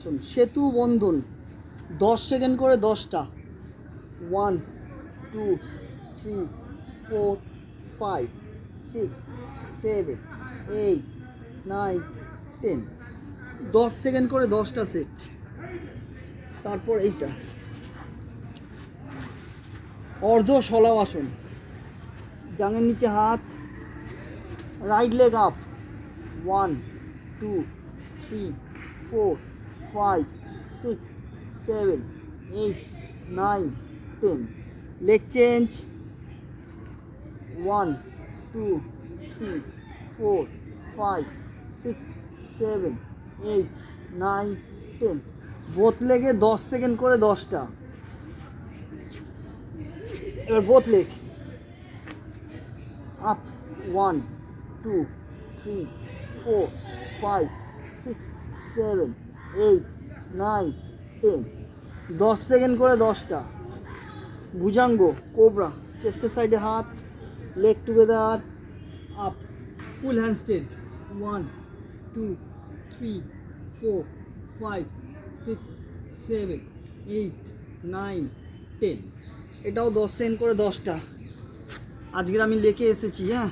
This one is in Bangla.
সেতু বন্ধন 10 সেকেন্ড করে 10টা। 1 2 3 4 5 6 7 8 9 10। 10 সেকেন্ড করে 10টা সেট। তারপর এইটা অর্ধ শলাবাসন, জাঙের নিচে হাত, right leg up. 1 2 3 4 5 6 7 8 9 10। leg change। 1 2 3 4 5 6 7 8 9 10। Both লেগে 10 সেকেন্ড করে 10টা। এবার বোথ লেগ আপ। 1 2 3 4 5 6 7 8 9 10। 10 সেকেন্ড করে 10টা। ভুজাঙ্গ কোবরা, চেস্টের সাইডে হাত, লেগ টুগেদার, আপ, ফুল হ্যান্ডস্টেড। 1 2 3 4 5 6 7 8 9 10। এটাও 10 সেকেন্ড করে 10টা। আজকের আমি লেকে এসেছি। হ্যাঁ।